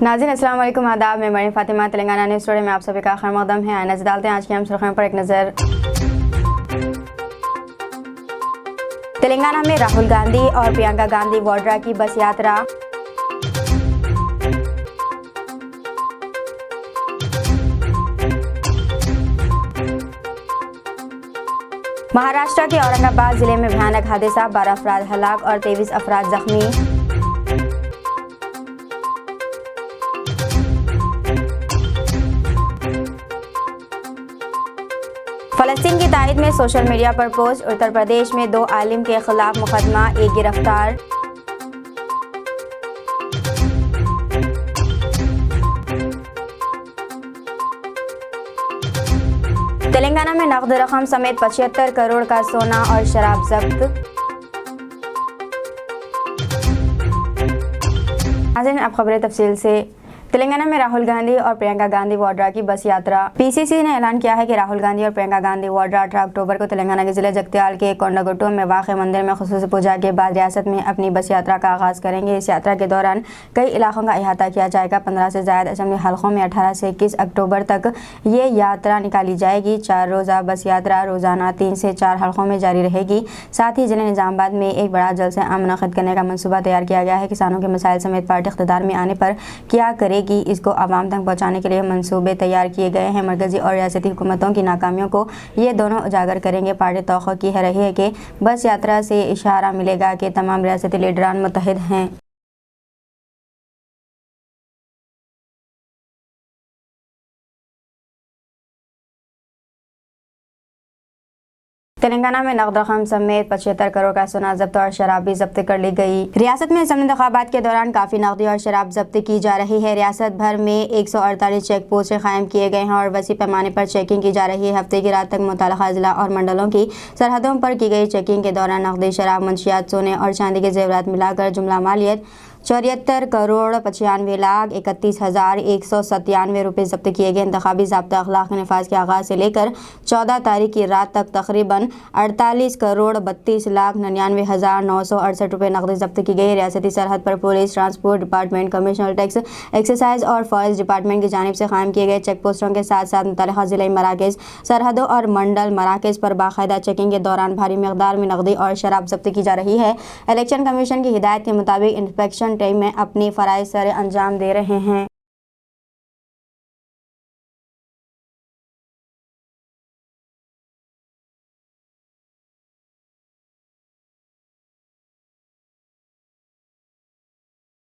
नाज़रीन अस्सलाम वालेकुम, आदाब। मैं मरीम फातिमा, तेलंगाना न्यूज़ टुडे में आप सभी का खैर मकदम है। नजर डालते हैं आज की हम सुर्खियों पर एक नज़र। तेलंगाना में राहुल गांधी और प्रियंका गांधी वाड्रा की बस यात्रा। महाराष्ट्र के औरंगाबाद जिले में भयानक हादसा, 12 अफराद हलाक और 23 अफराद जख्मी। फलस्तीन की तायद में सोशल मीडिया पर पोस्ट। उत्तर प्रदेश में 2 आलिम के खिलाफ मुकदमा, 1 गिरफ्तार। तेलंगाना में नकद रकम समेत 75 करोड़ का सोना और शराब जब्त। अब खबरें तफसील से। तेलंगाना में राहुल गांधी और प्रियंका गांधी वाड्रा की बस यात्रा। पीसीसी ने ऐलान किया है कि राहुल गांधी और प्रियंका गांधी वाड्रा 18 अक्टूबर को तेलंगाना के जिले जगत्याल के कोंडागुट्टू में वाक़ मंदिर में खुसूसी पूजा के बाद रियासत में अपनी बस यात्रा का आगाज़ करेंगे। इस यात्रा के दौरान कई इलाकों का अहाता किया जाएगा। 15 से ज़ायद असम्बली हलकों में 18 से 21 अक्टूबर तक ये यात्रा निकाली जाएगी। 4 रोज़ा बस यात्रा रोज़ाना 3 से 4 हलकों में जारी रहेगी। साथ ही जिले निज़ामाबाद में एक बड़ा जलसा आम मुनक़िद करने का मनसूबा तैयार किया गया है। किसानों के मसाइल समेत पार्टी इक़्तिदार में आने पर क्या करेगी, इसको आवाम तक पहुंचाने के लिए मंसूबे तैयार किए गए हैं। मरकजी और रियासती हुकूमतों की नाकामियों को ये दोनों उजागर करेंगे। पार्टी तौक़्क़ो की रही है कि बस यात्रा से इशारा मिलेगा कि तमाम रियासती लीडरान मुत्तहिद हैं। तेलंगाना में नकद रकम समेत 75 करोड़ का सोना जब्त और शराब भी जब्त कर ली गई। रियासत में असम्बली इंतखाबात के दौरान काफ़ी नकदी और शराब जब्त की जा रही है। रियासत भर में 148 चेक पोस्ट कायम किए गए हैं और वसी पैमाने पर चेकिंग की जा रही है। हफ्ते की रात तक मुतल्लिक़ा ज़िला और मंडलों की सरहदों पर की गई चेकिंग के दौरान नकदी, शराब, मंशियात, सोने और चांदी के जेवरात मिलाकर जुमला मालियत 74 करोड़ 95 लाख 31,197 रुपये जब्त किए गए। इंतखाबी ज़ाब्ता अखलाक के नफाज के आगाज़ से लेकर 14 तारीख की रात तक तकरीबन 48 करोड़ 32 लाख 99,968 रुपये नकदी जब्त की गई। रियासती सरहद पर police, transport department, commissioner tax, excise और फॉरेस्ट डिपार्टमेंट की जानिब से कायम किए गए चेक पोस्टों के साथ साथ मुतल्लिक़ा ज़िले मराकज़, सरहदों और मंडल मराकज़ पर बाकायदा चेकिंग के दौरान भारी मकदार में नकदी और शराब जब्त की जा रही है। इलेक्शन कमीशन की हिदायत के मुताबिक इंस्पेक्शन टीम में अपनी फ़राइज़ सर अंजाम दे रहे हैं।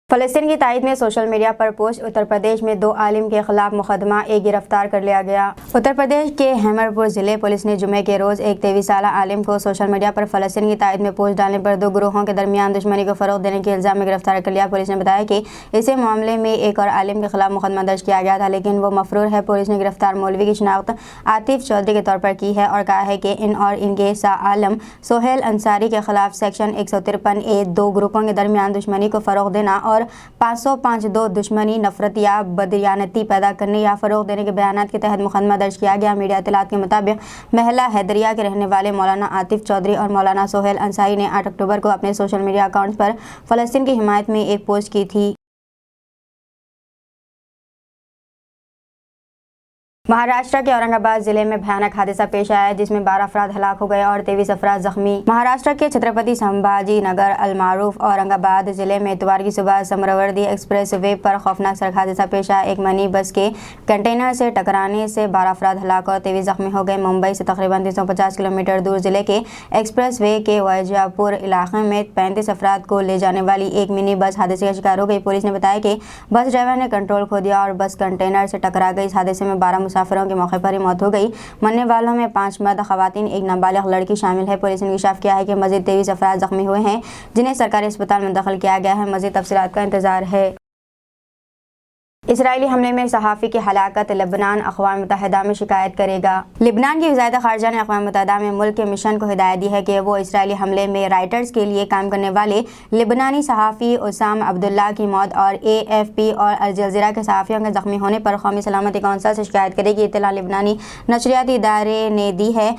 फलस्तीन की तायद में सोशल मीडिया पर पोस्ट। उत्तर प्रदेश में 2 आलिम के खिलाफ मुकदमा, 1 गिरफ्तार कर लिया गया। उत्तर प्रदेश के हेमरपुर जिले पुलिस ने जुमे के रोज़ एक 23 साला आलिम को सोशल मीडिया पर फलस्तीन की तायद में पोस्ट डालने पर 2 ग्रोहों के दरमियान दुश्मनी को फ़रोग़ देने के इल्ज़ाम में गिरफ्तार कर लिया। पुलिस ने बताया कि इसी मामले में एक और आलिम के खिलाफ मुकदमा दर्ज किया गया था, लेकिन वो मफरूर है। पुलिस ने गिरफ्तार मौलवी की शिनाख्त आतिफ चौधरी के तौर पर की है और कहा है कि इन और इनके आलम सोहेल अंसारी के खिलाफ सेक्शन 153A 2 ग्रुपों के दरमियान दुश्मनी को फ़रोग़ देना और 505(2) दुश्मनी, नफरत या बदयानती पैदा करने या फ़रोग़ देने के बयानात के तहत मुकदमा दर्ज किया गया। मीडिया इत्तलात के मुताबिक महला हैदरिया के रहने वाले मौलाना आतिफ चौधरी और मौलाना सोहेल अंसारी ने 8 अक्टूबर को अपने सोशल मीडिया अकाउंट्स पर फ़लस्तीन की हिमायत में एक पोस्ट की थी। महाराष्ट्र के औरंगाबाद जिले में भयानक हादसा पेश आया जिसमें 12 अफराद हलाक हो गए और 23 अफराद जख्मी। महाराष्ट्र के छत्रपति संभाजी नगर अलमारूफ औरंगाबाद जिले में इतवार की सुबह समरवर्दी एक्सप्रेस वे पर खौफनाक सड़क हादसा पेश आया। एक मिनी बस के कंटेनर से टकराने से 12 अफराद हलाक और 23 जख्मी हो गए। मुंबई से तकरीबन 350 किलोमीटर दूर जिले के एक्सप्रेस वे के वैजापुर इलाके में 35 अफराद को ले जाने वाली एक मिनी बस हादसे का शिकार हो गई। पुलिस ने बताया कि बस ड्राइवर ने कंट्रोल खो दिया और बस कंटेनर से टकरा गई। इस हादसे में 12 मुसाफिरों के मौके पर ही मौत हो गई। मरने वालों में 5 मर्द, खवातीन, एक नाबालिग लड़की शामिल है। पुलिस ने इंकशाफ किया है कि मजीद 23 अफराद जख्मी हुए हैं जिन्हें सरकारी अस्पताल में दाखिल किया गया है। मजीद तफसीलात का इंतजार है। इसराइली हमले में सहाफ़ी की हलाकत, लेबनान अक़वाम मुत्तहिदा में शिकायत करेगा। लिबनान की वज़ारत ख़ारजा ने अक़वाम मुत्तहिदा में मुल्क के मिशन को हिदायत दी है कि वो इसराइली हमले में राइटर्स के लिए काम करने वाले लिबनानी सहाफ़ी उसाम अब्दुल्ला की मौत और AFP और अल जज़ीरा के सहाफ़ियों के ज़ख्मी होने पर कौमी सलामती कौंसिल से शिकायत करेगी। इत्तला लिबनानी नशरियाती इदारे ने दी है।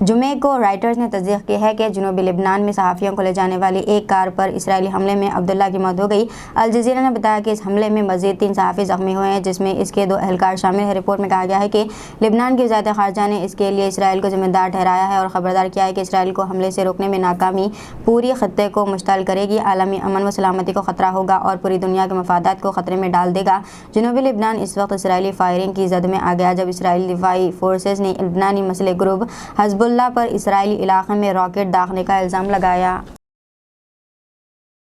जुमे को राइटर्स ने तस्दीक की है कि जनूबी लिबनान में सहाफ़ियों को ले जाने वाली एक कार पर इसराइली हमले में अब्दुल्ला की मौत हो गई। अल जज़ीरा ने बताया कि इस हमले में मज़ीद 3 सहाफ़ी ज़ख्मी हुए हैं, जिसमें इसके 2 एहलकार शामिल हैं। रिपोर्ट में कहा गया है कि लिबनान की वज़ारत ख़ारजा ने इसके लिए इसराइल को ज़िम्मेदार ठहराया है और ख़बरदार किया है कि इसराइल को हमले से रोकने में नाकामी पूरी ख़त्ते को मुश्तल करेगी, आलमी अमन व सलामती को ख़तरा होगा और पूरी दुनिया के मफादात को ख़तरे में डाल देगा। जनूबी लिबनान इस वक्त इसराइली फायरिंग की जद में आ गया जब इसराइली दिफाई फोर्सेस ने लिबनानी मसले ग्रुप हिज़्बुल्लाह पर इसराइली इलाके में रॉकेट दागने का इल्ज़ाम लगाया।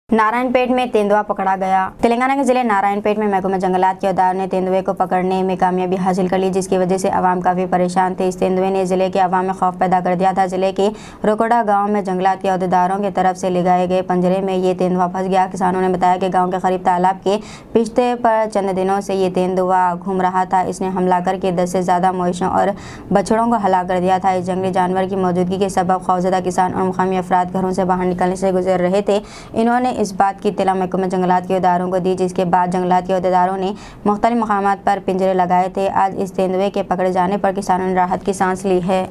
नारायणपेट में तेंदुआ पकड़ा गया। तेलंगाना के जिले नारायणपेट में महकमा जंगलात के अदार ने तेंदुए को पकड़ने में कामयाबी हासिल कर ली, जिसकी वजह से आवाम काफ़ी परेशान थे। इस तेंदुए ने जिले के आवाम में खौफ पैदा कर दिया था। जिले के रोकोड़ा गांव में जंगलात के अहदेदारों की तरफ से लगाए गए पंजरे में ये तेंदुआ फंस गया। किसानों ने बताया कि गाँव के करीब तालाब के पिछते पर चंद दिनों से ये तेंदुआ घूम रहा था। इसने हमला करके 10 से ज़्यादा मवेशियों और बछड़ों को हलाक कर दिया था। इस जंगली जानवर की मौजूदगी के सबब खौफजदा किसान और मुकामी अफराद घरों से बाहर निकलने से गुजर रहे थे। इन्होंने इस बात की इत्तला महकमा जंगलात के अहदेदारों को दी, जिसके बाद जंगलात के अहदेदारों ने मुख्तलिफ मकामात पर पिंजरे लगाए थे। आज इस तेंदुए के पकड़े जाने पर किसानों ने राहत की सांस ली है।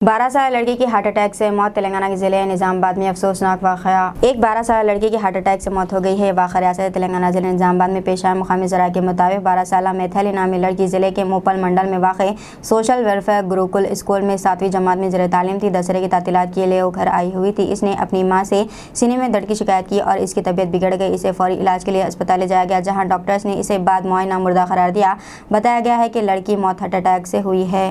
12 साल लड़की की हार्ट अटैक से मौत। तेलंगाना के जिले निजामाबाद में अफसोसनाक वाक़या। एक 12 साल लड़की की हार्ट अटैक से मौत हो गई है। वाक़या रियासत तेलंगाना जिले निजामाबाद में पेश आया। मुकामी ज़राए के मुताबिक 12 साल मैथिली नामी लड़की जिले के मोपल मंडल में वाक़ सोशल वेलफेयर गुरुकुल स्कूल में 7वीं जमात में ज़र तालीम थी। दशहरे की तातीलात के लिए वो घर आई हुई थी। इसने अपनी माँ से सीने में दर्द की शिकायत की और इसकी तबीयत बिगड़ गई। इसे फौरी इलाज के लिए अस्पताल ले जाया गया, जहाँ डॉक्टर्स ने इसे बाद मुआयना मुर्दा करार दिया। बताया गया है कि लड़की मौत हार्ट अटैक से हुई है।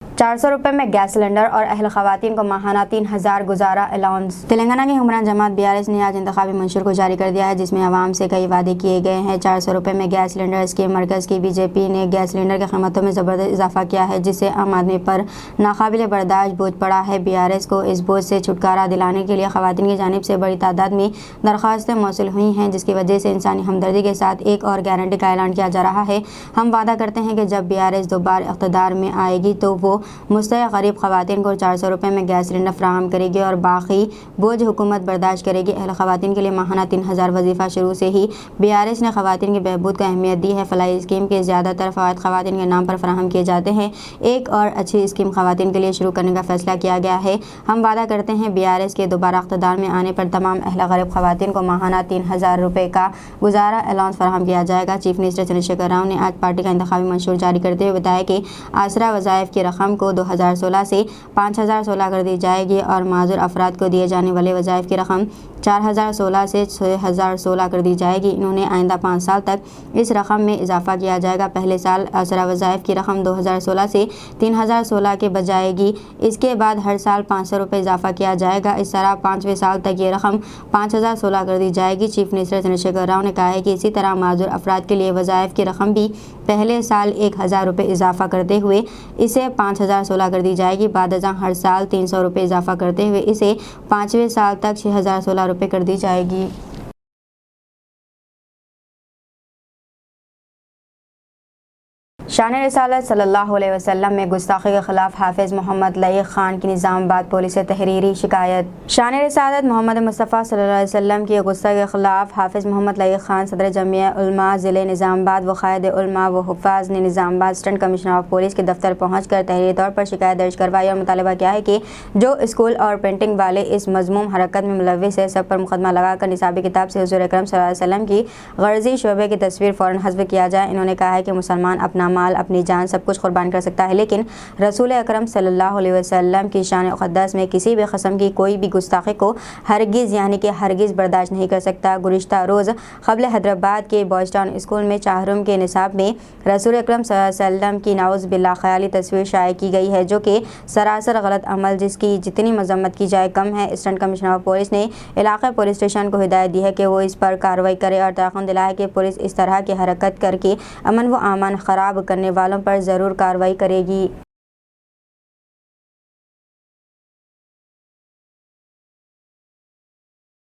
400 रुपये में गैस सिलेंडर और अहल ख़वातीन को माहाना 3000 गुजारा अलाउंस। तेलंगाना की हुक्मरान जमात BRS ने आज इंतखाबी मंशूर को जारी कर दिया है, जिसमें आवाम से कई वादे किए गए हैं। 400 रुपये में गैस सिलेंडर स्कीम मरकज़ की BJP ने गैस सिलेंडर की कीमतों में ज़बरदस्त इजाफा किया है, जिससे आम आदमी पर नाकाबिल बर्दाश्त बोझ पड़ा है। BRS को इस बोझ से छुटकारा दिलाने के लिए ख़वातीन की जानिब से बड़ी तादाद में दरख्वास्तें मौसूल हुई हैं, जिसकी वजह से इंसानी हमदर्दी के साथ एक और गारंटी का ऐलान किया जा रहा है। हम वादा करते हैं कि जब BRS दोबारा इक़्तिदार में आएगी तो वो मुस्तहिक़ गरीब ख़वातीन को 400 रुपये में गैस सिलेंडर फराहम करेगी और बाकी बोझ हुकूमत बर्दाश्त करेगी। अहल ख़वातीन के लिए माहाना 3000 वजीफ़ा। शुरू से ही BRS ने ख़वातीन की बहबूद को अहमियत दी है। फलाही स्कीम के ज़्यादातर फ़वाइद ख़वातीन के नाम पर फराहम किए जाते हैं। एक और अच्छी स्कीम ख़वातीन के लिए शुरू करने का फ़ैसला किया गया है। हम वादा करते हैं BRS के दोबारा इक़्तिदार में आने पर तमाम अहल गरीब ख़वातीन को माहाना 3000 रुपये का गुजारा अलाउंस फराहम किया जाएगा। चीफ मिनिस्टर चंद्रशेखर राव ने आज पार्टी का इंतखाबी मंशूर जारी करते हुए बताया कि आसरा वज़ाइफ की रकम को 2016 से 5016 कर दी जाएगी और माज़ूर अफराद को दिए जाने वाले वज़ाइफ की रकम 4016 से 6016 कर दी जाएगी। इन्होंने आइंदा 5 साल तक इस रकम में इजाफा किया जाएगा। पहले साल आसरा वज़ाइफ की रकम 2016 से 3016 के बजाएगी। इसके बाद हर साल 500 रुपये इजाफा किया जाएगा। इस तरह 5वें साल तक ये रकम 5016 कर दी जाएगी। चीफ मिनिस्टर चंद्रशेखर राव ने कहा है कि इसी तरह माज़ूर अफराद के लिए वज़ाइफ की रकम भी पहले साल 1000 रुपये इजाफा करते हुए इसे 5016 कर दी जाएगी। बाद हर साल 300 रुपये इजाफा करते हुए इसे 5वें साल तक 6016 रुपये कर दी जाएगी। शान रिसालत सल्लल्लाहु अलैहि वसल्लम में गुस्ताखी के खिलाफ हाफिज मोहम्मद लईक खान की निज़ामाबाद पुलिस से तहरीरी शिकायत। शान रिसालत मोहम्मद मुस्तफ़ा सल्लल्लाहु अलैहि वसल्लम की गुस्ताखी के खिलाफ हाफिज मोहम्मद लईक खान सदर जमिया उलमा ज़िले निज़ामाबाद व क़ायद उलमा व हुफ़ाज़ ने Nizamabad assistant commissioner of police के दफ्तर पहुँच कर तहरीरी तौर पर शिकायत दर्ज करवाई और मुतालबा किया है कि जो स्कूल और पेंटिंग वाले इस मज़मूम हरकत में मुलव्विस है, सब पर मुकदमा लगाकर निसाबी किताब से हुज़ूर अकरम सल्लल्लाहु अलैहि वसल्लम की गर्ज़ी शोबे की तस्वीर फ़ौरन हज़्फ़ किया जाए। इन्होंने कहा है कि मुसलमान अपना माल, अपनी जान, सब कुछ कुर्बान कर सकता है, लेकिन रसूल अकरम सल्लल्लाहु अलैहि वसल्लम की शान मुक़द्दस में किसी भी किस्म की कोई भी गुस्ताखी को हरगिज़ यानी कि हरगिज़ बर्दाश्त नहीं कर सकता। गुज़िश्ता रोज़ क़ब्ल हैदराबाद के बॉयज़ टाउन स्कूल में चाहरुम के निसाब में रसूल अकरम सल्लल्लाहु अलैहि वसल्लम की नाउज़ बिल्लाह ख़याली तस्वीर शाये की गई है, जो कि सरासर गलत अमल, जिसकी जितनी मज़म्मत की जाए कम है। असिस्टेंट कमिश्नर ऑफ पुलिस ने इलाक़ा पुलिस स्टेशन को हिदायत दी है कि वो इस पर कार्रवाई करे और तयक़ुन दिलाए कि पुलिस इस तरह की हरकत करके अमन व आमान ख़राब करने वालों पर ज़रूर कार्रवाई करेगी।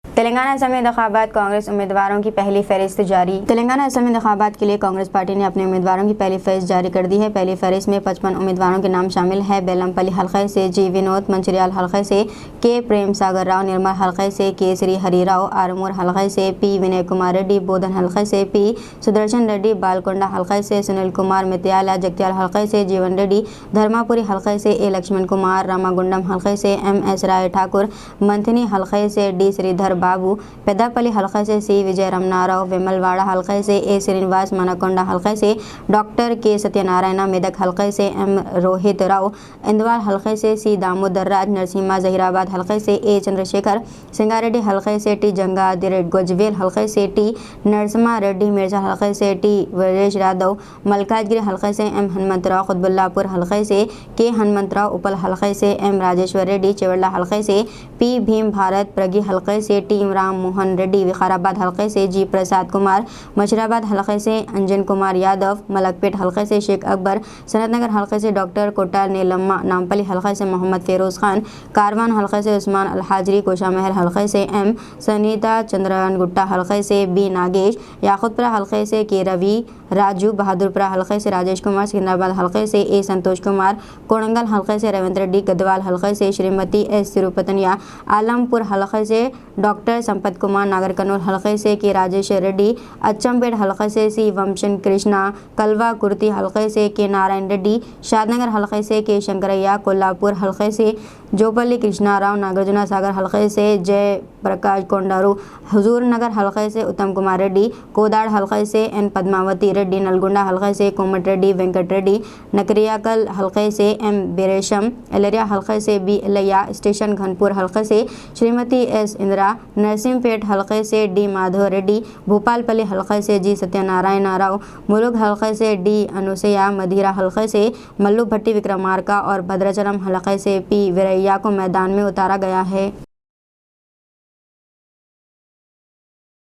तेलंगाना تلنگانہ اسمبلی انتخابات کانگریس امیدواروں کی پہلی فہرست جاری۔ تلنگانہ اسمبلی انتخابات کے لیے کانگریس پارٹی نے اپنے امیدواروں کی پہلی فہرست جاری کر دی ہے۔ پہلی فہرست میں 55 امیدواروں کے نام شامل ہیں۔ بیلم پلی حلقے سے جی ونود، منچریال حلقے سے کے پریم ساگر راؤ، نرمل حلقے سے کے سری ہری راؤ، آرمور حلقے سے پی ونے کمار ریڈی، بودھن حلقے سے پی سدرشن ریڈی، بالکنڈا حلقے سے سنیل کمار متیالا، جگتیال حلقے سے جیون ریڈی، دھرماپوری حلقے سے اے لکشمن کمار، راماگنڈم حلقے سے ایم ایس رائے ٹھاکر، منتھنی حلقے سے ڈی سریدھر بابو، پیداپلی حلقے سے سی وجے رمنا راؤ، ویمل واڑہ حلقے سے اے سرینواس، منکنڈا حلقے سے ڈاکٹر کے ستیہ نارائنا، میدک حلقے سے ایم روہت راؤ، اندوال حلقے سے سی دامودر راج، نرسیما ظہیرآباد حلقے سے اے چندرشیکھر، سنگاریڈی حلقے سے ٹی جنگادی ریڈی، گجویل حلقے سے ٹی نرسما ریڈی، مرزا حلقے سے ٹی وریش یادو، ملکاج گری حلقے سے ایم ہنمنت راؤ، قطب اللہ پور حلقے سے کے ہنمنت راؤ، اپل حلقے سے ایم راجیشور ریڈی، چیوڑلہ حلقے سے پی بھیم بھارت، پرگی حلقے سے ٹی رام موہن ریڈی، وقارآباد حلقے سے جی پرساد کمار، مشراباد حلقے سے انجن کمار یادو، ملک پیٹ حلقے سے شیخ اکبر، سنت نگر حلقے سے ڈاکٹر کوٹا نیلما، نامپلی حلقے سے محمد فیروز خان، کاروان حلقے سے عثمان الحاجری، کوشا محل حلقے سے ایم سنیتا چندران گٹا حلقے سے بی ناگیش، یاقوتپورہ حلقے سے کے روی راجو، بہادرپورہ حلقے سے راجیش کمار، سکندرآباد حلقے سے اے سنتوش کمار، کوڑنگل حلقے سے ریونت ریڈی، گدوال حلقے سے شریمتی ایس تروپتنیا، عالم پور حلقے سے ڈاکٹر سمپت کمار، ناگر کنول حلقے سے کے راجیش ریڈی، اچم پیٹ حلقے سے سی ومشن کرشنا، کلوا کرتی حلقے سے کے نارائن ریڈی، شاد نگر حلقے سے کے شنکریا، کولاپور حلقے سے جوپلی کرشنا راؤ، ناگرجنا ساگر حلقے سے جے پرکاش کونڈارو، حضور نگر حلقے سے اتم کمار ریڈی، کوداڑ حلقے سے این پدماوتی ریڈی، نلگنڈا حلقے سے کومٹ ریڈی وینکٹ ریڈی، نکریاکل حلقے سے ایم بیریشم، ایلریا حلقے سے بی الیا، اسٹیشن گھنپور حلقے سے شریمتی ایس اندرا، نرسیم پیٹ حلقے سے ڈی مادھو ریڈی، بھوپال پلی حلقے سے جی ستیہ نارائنا راؤ، ملوگ حلقے سے ڈی انوسیا، مدھیرا حلقے سے ملو بھٹی وکرمارکا اور بھدراچلم حلقے سے پی ویریا کو میدان میں اتارا گیا ہے۔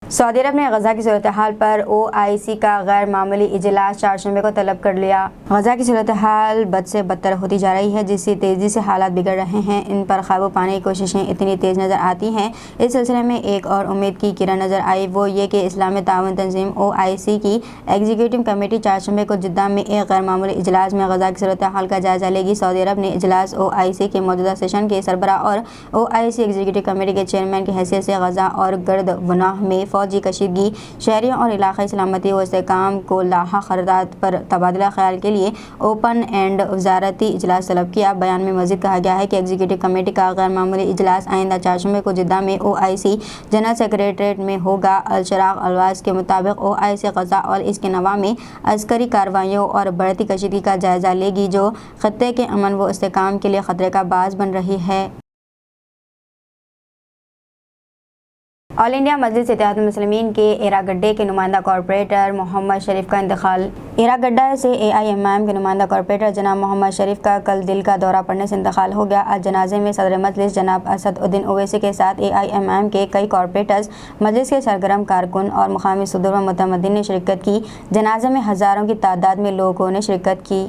سعودی عرب نے غزہ کی صورتحال پر او آئی سی کا غیر معمولی اجلاس چہارشنبے کو طلب کر لیا۔ غزہ کی صورتحال بد سے بدتر ہوتی جا رہی ہے، جس سے تیزی سے حالات بگڑ رہے ہیں۔ ان پر قابو پانے کی کوششیں اتنی تیز نظر آتی ہیں۔ اس سلسلے میں ایک اور امید کی کرن نظر آئی، وہ یہ کہ اسلامی تعاون تنظیم او آئی سی کی ایگزیکٹو کمیٹی چہارشنبے کو جدہ میں ایک غیر معمولی اجلاس میں غزہ کی صورتحال کا جائزہ لے گی۔ سعودی عرب نے اجلاس او آئی سی کے موجودہ سیشن کے سربراہ اور او آئی سی ایگزیکٹو کمیٹی کے چیئرمین کی حیثیت سے غزہ اور گرد بناہ میں فوجی کشیدگی، شہریوں اور علاقائی سلامتی و استحکام کو لاحق قرارداد پر تبادلہ خیال کے لیے اوپن اینڈ وزارتی اجلاس طلب کیا۔ بیان میں مزید کہا گیا ہے کہ ایگزیکٹو کمیٹی کا غیر معمولی اجلاس آئندہ چہارشنبے کو جدہ میں او آئی سی جنرل سیکریٹریٹ میں ہوگا۔ الشراق الواز کے مطابق او آئی سی غزہ اور اس کے نواح میں عسکری کارروائیوں اور بڑھتی کشیدگی کا جائزہ لے گی، جو خطے کے امن و استحکام کے لیے خطرے کا باعث بن رہی ہے۔ آل انڈیا مجلس اتحاد المسلمین کے ایراگڈے کے نمائندہ کارپوریٹر محمد شریف کا انتقال۔ ایراگڈہ سے اے آئی ایم آئی ایم کے نمائندہ کارپوریٹر جناب محمد شریف کا کل دل کا دورہ پڑنے سے انتقال ہو گیا۔ آج جنازے میں صدر مجلس جناب اسد الدین اویسی کے ساتھ اے آئی ایم آئی ایم کے کئی کارپوریٹرز، مجلس کے سرگرم کارکن اور مقامی صدور و متمدین نے شرکت کی۔ جنازے میں ہزاروں کی تعداد میں لوگوں نے شرکت کی۔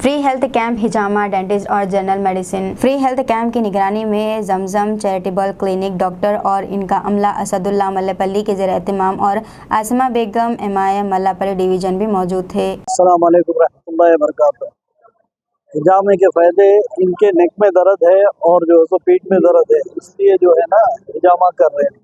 फ्री हेल्थ कैंप हिजामा डेंटिस्ट और general medicine. Free health camp की निगरानी में जमजम चैरिटेबल क्लिनिक डॉक्टर और इनका अमला असदुल्ला मल्लापल्ली के ज़ेर एहतमाम और आसमा बेगम MIM मल्लापल्ली डिवीज़न भी मौजूद थे। अस्सलाम वालेकुम रहमतुल्लाहि व बरकातहू। हिजामे के फ़ायदे, इनके नेक में दर्द है और जो है सो पीठ में दर्द है, इसलिए जो है ना हिजामा कर रहे हैं।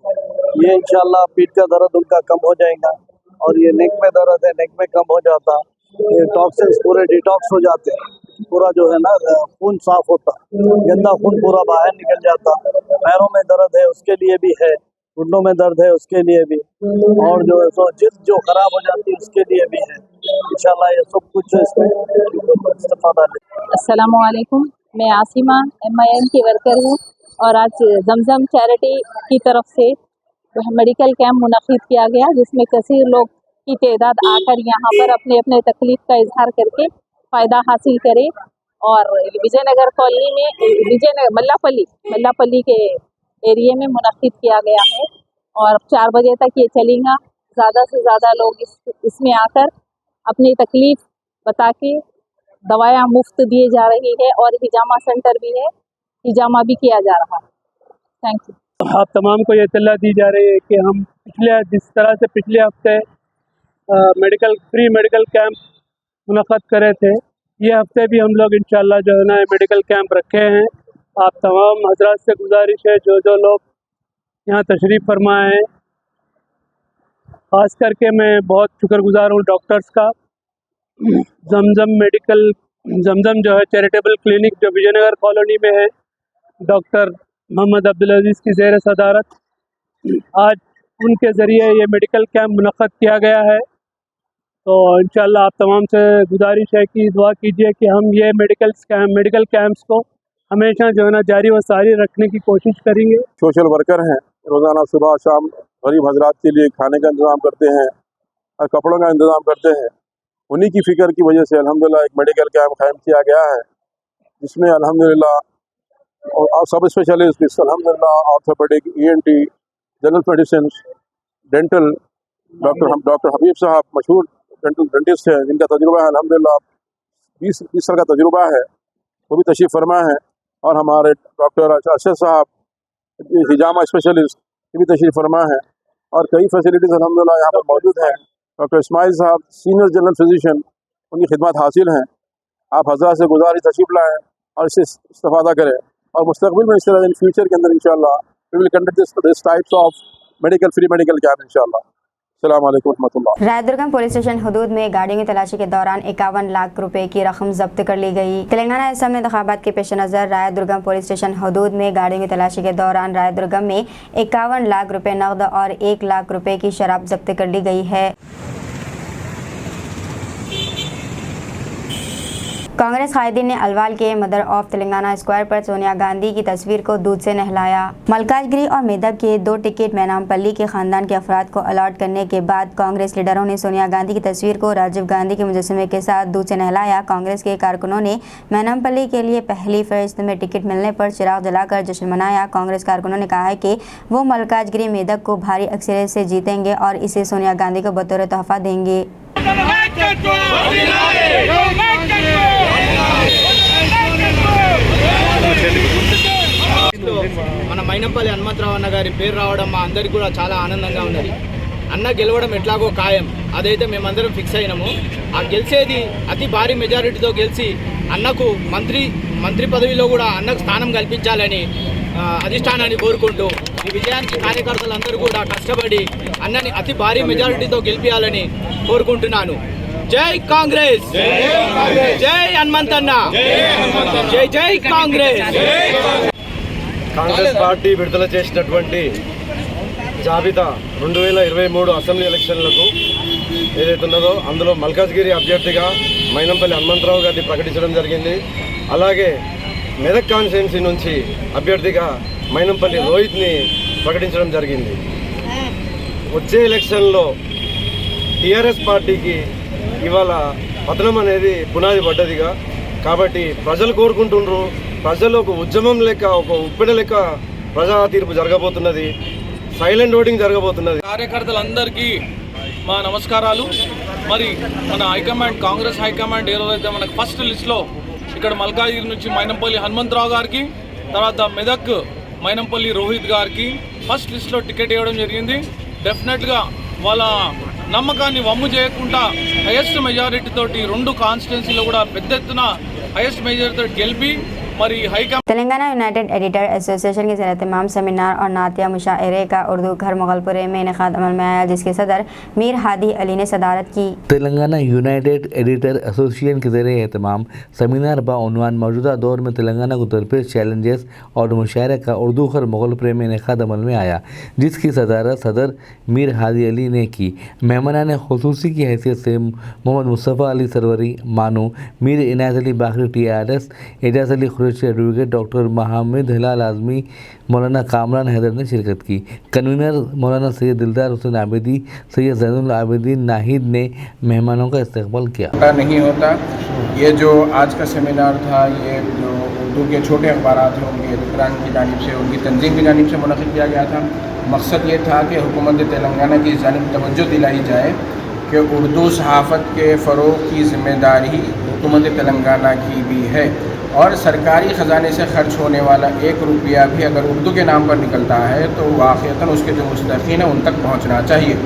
ये इंशाल्लाह पीठ का दर्द उनका कम हो जाएगा और ये नेक में दर्द है, नेक में कम हो जाता, ये टॉक्सिन्स पूरे डिटॉक्स हो जाते हैं, पूरा जो है ना खून साफ होता, गंदा खून पूरा बाहर निकल जाता। पैरों में दर्द है उसके लिए भी है, घुटनों में दर्द है उसके लिए भी, और जो है सो जिल्द जो खराब हो जाती है उसके लिए भी है। इंशाल्लाह ये सब कुछ इसमें इस्तेफादा है। अस्सलामु अलैकुम, मैं आसिमा MIM की वर्कर हूँ और आज जमजम चैरिटी की तरफ से मेडिकल कैंप मुनक़िद किया गया, जिसमें कसीर लोग की तादाद आकर यहाँ पर अपने अपने तकलीफ का इजहार करके फ़ायदा हासिल करे। और विजयनगर कॉलोनी में मल्लापल्ली के एरिया में मुनक़िद किया गया है और 4 बजे तक ये चलेगा। ज़्यादा से ज़्यादा लोग इसमें आकर अपनी तकलीफ़ बता के दवाएँ मुफ्त दिए जा रही है और हिजामा सेंटर भी है, हिजामा भी किया जा रहा है। Thank you. आप तमाम को ये इत्तला दी जा रही है कि हम जिस तरह से पिछले हफ्ते फ्री मेडिकल कैंप मुनक़्क़द करे थे, ये हफ्ते भी हम लोग इंशाल्लाह जो है ना मेडिकल कैंप रखे हैं। आप तमाम हजरात से गुजारिश है जो लोग यहाँ तशरीफ़ फरमाए हैं, ख़ास करके मैं बहुत शुक्रगुज़ार हूँ डॉक्टर्स का। जमजम जो है चैरिटेबल क्लिनिक जो विजयनगर कॉलोनी में है, डॉक्टर मोहम्मद अब्दुल अजीज़ की ज़ेर सदारत आज उनके ज़रिए ये मेडिकल कैंप मुनक़्क़द किया गया है। तो इंशाल्लाह आप तमाम से गुजारिश है कि दुआ कीजिए कि हम ये मेडिकल कैंप्स को हमेशा जो है ना जारी व सारी रखने की कोशिश करेंगे। सोशल वर्कर हैं, रोज़ाना सुबह शाम गरीब हजरात के लिए खाने का इंतज़ाम करते हैं और कपड़ों का इंतज़ाम करते हैं। उन्हीं की फ़िक्र की वजह से अल्हम्दुलिल्लाह एक मेडिकल कैंप कायम किया गया है, जिसमें अल्हम्दुलिल्लाह और सब स्पेशलिस्ट अल्हम्दुलिल्लाह orthopaedic, ENT, general medicine, dental, doctor Habib साहब मशहूर डेंटिस्ट हैं, जिनका तजुर्बा है अल्हम्दुलिल्लाह 20 साल का तजुर्बा है, वो भी तशरीफ़ फरमा है। और हमारे डॉक्टर अरशद साहब हिजामा स्पेशलिस्ट भी तशरीफ़ फरमा है और कई फैसिलिटीज़ अल्हम्दुलिल्लाह यहाँ पर मौजूद हैं। डॉक्टर इस्माइल साहब सीनियर जनरल फिजिशियन, उनकी खिदमत हासिल हैं। आप हज़रात से गुजारिश तशरीफ़ लाएँ और इससे इस्तेफादा करें और मुस्तक़बिल में इस तरह इन फ्यूचर के अंदर इंशाअल्लाह we will conduct this types of free medical camp इंशाअल्लाह। अस्सलामु अलैकुम रहमतुल्लाह। रायदुर्गम पुलिस स्टेशन हदूद में गाड़ियों की तलाशी के दौरान 51 लाख रुपए की रकम जब्त कर ली गई। तेलंगाना असम इंतखाबात के पेश नज़र रायदुर्गम पुलिस स्टेशन हदूद में गाड़ियों की तलाशी के दौरान रायदुर्गम में 51 लाख रुपए नकद और 1 लाख रुपए की शराब जब्त कर ली गई है। कांग्रेस कायदीन ने अलवाल के मदर ऑफ तेलंगाना स्क्वायर पर सोनिया गांधी की तस्वीर को दूध से नहलाया। मलकाजगिरी और मेदक के 2 टिकट मैनामपल्ली के खानदान के अफराद को अलॉट करने के बाद कांग्रेस लीडरों ने सोनिया गांधी की तस्वीर को राजीव गांधी के मुजस्समे के साथ दूध से नहलाया। कांग्रेस के कारकुनों ने मैनामपल्ली के लिए पहली फहरिस्त में टिकट मिलने पर चिराग जलाकर जश्न मनाया। कांग्रेस कारकुनों ने कहा है कि वो मलकाजगिरी मेदक को भारी अक्सरियत से जीतेंगे और इसे सोनिया गांधी को बतौर तोहफा देंगे। మన మైనంపల్లి హనుమంతరావు అన్న గారి పేరు రావడం మా అందరికి కూడా చాలా ఆనందంగా ఉన్నది. అన్న గెలవడం ఎట్లాగో ఖాయం, అదైతే మేమందరం ఫిక్స్ అయినాము. ఆ గెలిచేది అతి భారీ మెజారిటీతో గెలిచి అన్నకు మంత్రి పదవిలో కూడా అన్నకు స్థానం కల్పించాలని అధిష్టానాన్ని కోరుకుంటూ ఈ విజయానికి కార్యకర్తలందరూ కూడా కష్టపడి అన్నని అతి భారీ మెజారిటీతో గెలిపించాలని కోరుకుంటున్నాను. జై కాంగ్రెస్, జై హనుమంతన్న, జై జై కాంగ్రెస్. కాంగ్రెస్ పార్టీ విడుదల చేసినటువంటి జాబితా 2023 అసెంబ్లీ ఎలక్షన్లకు ఏదైతే ఉన్నదో అందులో మల్కాజ్గిరి అభ్యర్థిగా మైనంపల్లి హనుమంతరావు గారిని ప్రకటించడం జరిగింది. అలాగే మెదక్ కాన్స్టిట్యున్సీ నుంచి అభ్యర్థిగా మైనంపల్లి రోహిత్ని ప్రకటించడం జరిగింది. వచ్చే ఎలక్షన్లో టీఆర్ఎస్ పార్టీకి ఇవాళ పతనం అనేది పునాది పడ్డదిగా, కాబట్టి ప్రజలు కోరుకుంటున్నారు. ప్రజలు ఒక ఉద్యమం లెక్క, ఒక ఉప్పెన లెక్క ప్రజా తీర్పు జరగబోతున్నది, సైలెంట్ ఓటింగ్ జరగబోతున్నది. కార్యకర్తలందరికీ మా నమస్కారాలు. మరి మన హైకమాండ్ కాంగ్రెస్ హైకమాండ్ ఏదైతే మనకు ఫస్ట్ లిస్ట్లో ఇక్కడ మల్కాజ్గిరి నుంచి మైనంపల్లి హనుమంతరావు గారికి, తర్వాత మెదక్ మైనంపల్లి రోహిత్ గారికి ఫస్ట్ లిస్ట్లో టికెట్ ఇవ్వడం జరిగింది. డెఫినెట్గా వాళ్ళ నమ్మకాన్ని వమ్ము చేయకుండా హైయెస్ట్ మెజారిటీ తోటి 2 కాన్స్టిట్యున్సీలో కూడా పెద్ద ఎత్తున హైయెస్ట్ మెజారిటీతో గెలిపి మరి high command Telangana United editor association के ज़रिए तमाम सेमिनार और नातिया मुशायरे का उर्दू घर मुगलपुरे में इनेकाद अमल में आया, जिसके सदर मीर हादी अली ने सदारत की। तेलंगाना यूनाइटेड एडिटर एसोसिएशन के ज़रिए तमाम सेमिनार बाउनवान मौजूदा दौर में तेलंगाना को दरपेश चैलेंजेस और मुशायरे का उर्दू घर मुगलपुरे में इनेकाद अमल में आया, जिसकी सदारत सदर मीर हादी अली ने की। मेहमानान खुसूसी की हैसियत से मोहम्मद मुस्तफ़ा अली सरवरी मानू, मीर इनायत Ali Baqri TRS, Ejaz Ali Qureshi advocate, doctor Mohammad Hilal Azmi, मौलाना कामरान हैदर ने शिरकत की। कन्वीनर मौलाना सैयद दिलदार हुसैन आबिदी, सैयद ज़ैनुल आबिदीन नाहिद ने मेहमानों का इस्तकबाल किया। नहीं होता, ये जो आज का सेमिनार था, ये जो उर्दू के छोटे अखबारात हैं उनके एडिटरान की जानिब से, उनकी तंजीम की जानिब से मुनक़िद किया गया था। मकसद ये था कि हुकूमत तेलंगाना की जानिब तवज्जो दिलाई जाए कि उर्दू सहाफ़त के फ़रोग़ की ज़िम्मेदारी हुकूमत तेलंगाना की भी है और सरकारी ख़जाने से ख़र्च होने वाला 1 रुपया भी अगर उर्दू के नाम पर निकलता है तो वाक़ईतन उसके जो मुस्तहिक़ीन हैं उन तक पहुँचना चाहिए।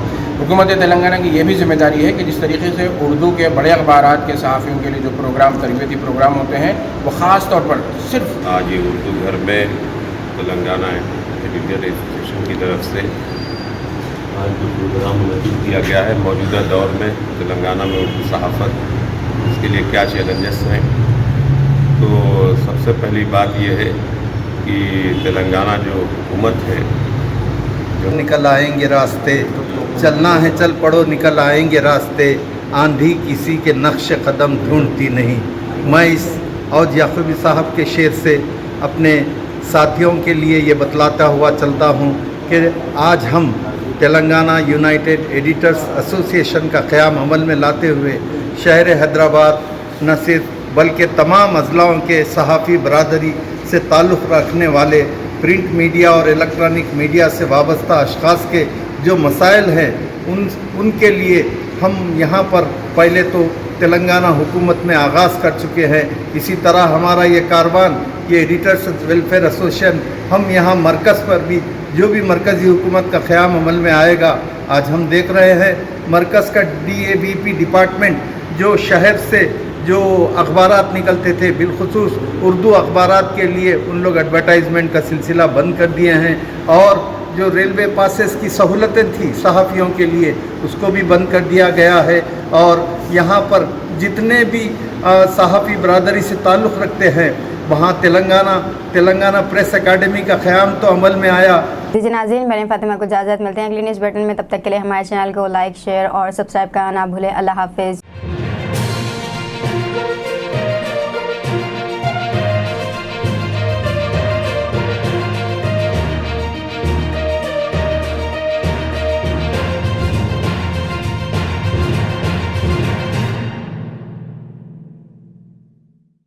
हुकूमत तेलंगाना की ये भी ज़िम्मेदारी है कि जिस तरीके से उर्दू के बड़े अखबारात के सहाफ़ियों के लिए जो प्रोग्राम, तरबियती प्रोग्राम होते हैं, वो ख़ास तौर पर सिर्फ आज ये उर्दू घर में तेलंगाना एडिटर एसोसिएशन की तरफ से आज जो प्रोग्राम मुनक़िद किया गया है, मौजूदा दौर में तेलंगाना में उर्दू सहाफ़त, इसके लिए क्या चैलेंजेस हैं। तो सबसे पहली बात यह है कि तेलंगाना जो हुकूमत है, जो निकल आएंगे रास्ते, चलना है चल पड़ो निकल आएंगे रास्ते, आंधी किसी के नक्श कदम ढूंढती नहीं। मैं इस औज याकूबी साहब के शेर से अपने साथियों के लिए ये बतलाता हुआ चलता हूँ कि आज हम तेलंगाना यूनाइटेड एडिटर्स एसोसिएशन का क़याम अमल में लाते हुए शहर हैदराबाद न सिर्फ बल्कि तमाम अज़लाओं के सहाफ़ी बरादरी से ताल्लुक़ रखने वाले प्रिंट मीडिया और इलेक्ट्रॉनिक मीडिया से वाबस्ता अशख़ास के जो मसाइल हैं उनके लिए हम यहाँ पर पहले तो तेलंगाना हुकूमत में आगाज़ कर चुके हैं। इसी तरह हमारा ये कारवान, ये एडिटर्स वेलफेयर एसोसिएशन, हम यहाँ मरकज़ पर भी जो भी मरकज़ी हुकूमत का क़याम अमल में आएगा, आज हम देख रहे हैं मरकज़ का DABP डिपार्टमेंट जो शहर से जो अखबारात निकलते थे, बिलखुसूस उर्दू अखबारात के लिए उन लोग एडवर्टाइजमेंट का सिलसिला बंद कर दिए हैं और जो रेलवे पासेस की सहूलतें थी सहाफ़ियों के लिए उसको भी बंद कर दिया गया है। और यहाँ पर जितने भी सहाफ़ी बरादरी से ताल्लुक़ रखते हैं वहाँ तेलंगाना प्रेस एकेडमी का क़याम तो अमल में आया। जी नाज़रीन, मैंने फातिमा को इजाज़त, मिलते हैं अगली न्यूज़ बुलेटिन में। तब तक के लिए हमारे चैनल को लाइक, शेयर और सब्सक्राइब करना ना भूलें। अल्लाह हाफ़िज़।